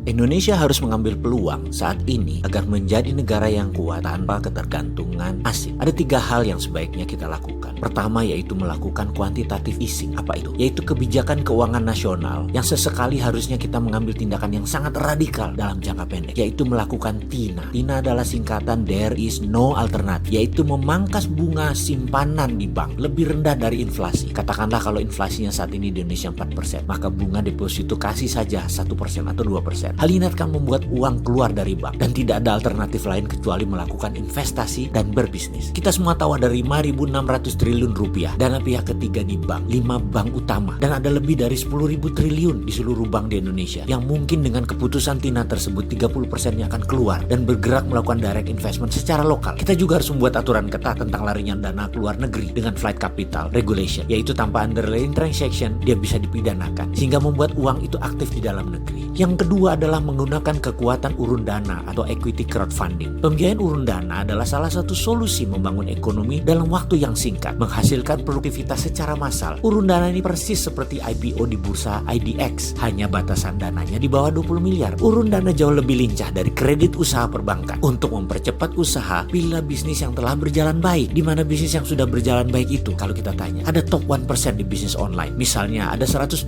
Indonesia harus mengambil peluang saat ini agar menjadi negara yang kuat tanpa ketergantungan asing. Ada 3 hal yang sebaiknya kita lakukan. Pertama yaitu melakukan quantitative easing. Apa itu? Yaitu kebijakan keuangan nasional yang sesekali harusnya kita mengambil tindakan yang sangat radikal dalam jangka pendek, yaitu melakukan TINA. TINA adalah singkatan There is no alternative, yaitu memangkas bunga simpanan di bank lebih rendah dari inflasi. Katakanlah kalau inflasinya saat ini di Indonesia 4%, maka bunga deposito kasih saja 1% atau 2%. Hal ini akan membuat uang keluar dari bank dan tidak ada alternatif lain kecuali melakukan investasi dan berbisnis. Kita semua tahu ada 5.600 triliun rupiah dana pihak ketiga di bank, 5 bank utama, dan ada lebih dari 10.000 triliun di seluruh bank di Indonesia yang mungkin dengan keputusan TINA tersebut 30%-nya akan keluar dan bergerak melakukan direct investment secara lokal. Kita juga harus membuat aturan ketat tentang larinya dana ke luar negeri dengan flight capital regulation, yaitu tanpa underlying transaction dia bisa dipidanakan sehingga membuat uang itu aktif di dalam negeri. Yang kedua adalah menggunakan kekuatan urun dana atau equity crowdfunding. Pembiayaan urun dana adalah salah satu solusi membangun ekonomi dalam waktu yang singkat, menghasilkan produktivitas secara massal. Urun dana ini persis seperti IPO di bursa IDX, hanya batasan dananya di bawah 20 miliar. Urun dana jauh lebih lincah dari kredit usaha perbankan untuk mempercepat usaha bila bisnis yang telah berjalan baik. Di mana bisnis yang sudah berjalan baik itu? Kalau kita tanya, ada top 1% di bisnis online. Misalnya ada 125.000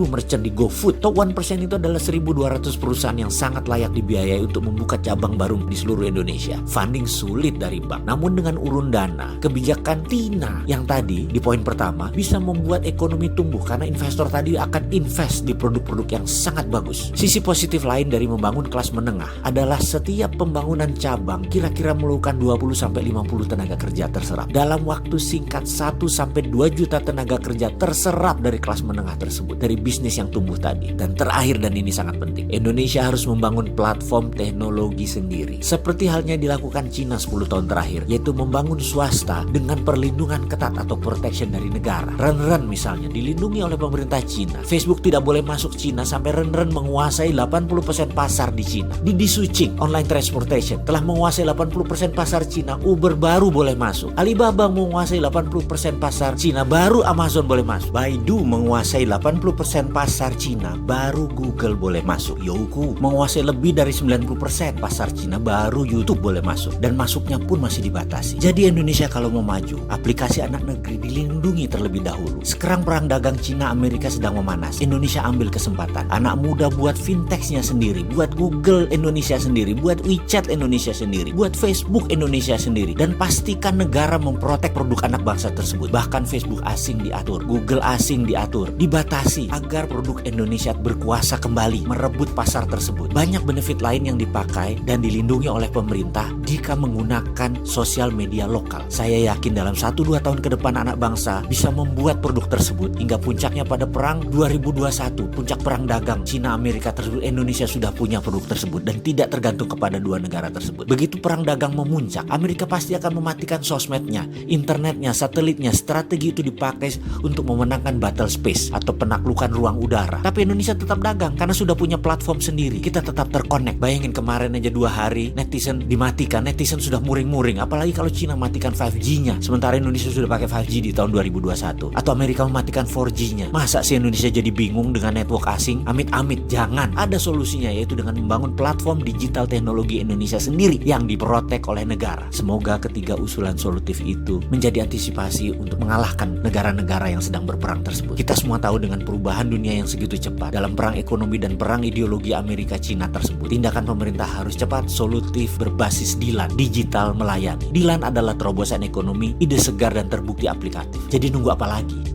merchant di GoFood. Top 1% itu adalah 1.200 perusahaan yang sangat layak dibiayai untuk membuka cabang baru di seluruh Indonesia. Funding sulit dari bank. Namun dengan urun dana, kebijakan TINA yang tadi di poin pertama bisa membuat ekonomi tumbuh karena investor tadi akan invest di produk-produk yang sangat bagus. Sisi positif lain dari membangun kelas menengah adalah setiap pembangunan cabang kira-kira memerlukan 20-50 tenaga kerja terserap. Dalam waktu singkat 1-2 juta tenaga kerja terserap dari kelas menengah tersebut, dari bisnis yang tumbuh tadi. Dan terakhir, dan ini sangat penting, Indonesia harus membangun platform teknologi sendiri. Seperti halnya dilakukan Cina 10 tahun terakhir, yaitu membangun swasta dengan perlindungan ketat atau protection dari negara. Renren misalnya dilindungi oleh pemerintah Cina. Facebook tidak boleh masuk Cina sampai Renren menguasai 80% pasar di Cina. Didi Suching, online transportation, telah menguasai 80% pasar Cina, Uber baru boleh masuk. Alibaba menguasai 80% pasar Cina, baru Amazon boleh masuk. Baidu menguasai 80% pasar Cina, baru Google boleh masuk. Youku menguasai lebih dari 90% pasar Cina, baru YouTube boleh masuk. Dan masuknya pun masih dibatasi. Jadi Indonesia kalau mau maju, aplikasi anak negeri dilindungi terlebih dahulu. Sekarang perang dagang Cina Amerika sedang memanas. Indonesia ambil kesempatan. Anak muda buat fintechnya sendiri, buat Google Indonesia sendiri, buat WeChat Indonesia sendiri, buat Facebook Indonesia sendiri. Dan pastikan negara memprotek produk anak bangsa tersebut. Bahkan Facebook asing diatur, Google asing diatur, dibatasi agar produk Indonesia berkuasa kembali merebut pasar tersebut. Banyak benefit lain yang dipakai dan dilindungi oleh pemerintah jika menggunakan sosial media lokal. Saya yakin dalam 1-2 tahun ke depan anak bangsa bisa membuat produk tersebut hingga puncaknya pada perang 2021, puncak perang dagang Cina Amerika tersebut, Indonesia sudah punya produk tersebut dan tidak tergantung kepada 2 negara tersebut. Begitu perang dagang memuncak, Amerika pasti akan mematikan sosmednya, internetnya, satelitnya. Strategi itu dipakai untuk memenangkan battle space atau penaklukan ruang udara. Tapi Indonesia tetap dagang karena sudah punya platform sendiri. Kita tetap terkonek. Bayangin kemarin aja 2 hari netizen dimatikan, netizen sudah muring-muring. Apalagi kalau Cina matikan 5G-nya, sementara Indonesia sudah pakai 5G di tahun 2021. Atau Amerika mematikan 4G-nya. Masa sih Indonesia jadi bingung dengan network asing? Amit-amit, jangan. Ada solusinya, yaitu dengan membangun platform digital teknologi Indonesia sendiri yang diprotek oleh negara. Semoga ketiga usulan solutif itu menjadi antisipasi untuk mengalahkan negara-negara yang sedang berperang tersebut. Kita semua tahu dengan perubahan dunia yang segitu cepat dalam perang ekonomi dan perang ideologi Amerika Cina tersebut, tindakan pemerintah harus cepat, solutif, berbasis DILAN, digital melayani. DILAN adalah terobosan ekonomi, ide segar dan terbukti aplikatif. Jadi nunggu apa lagi?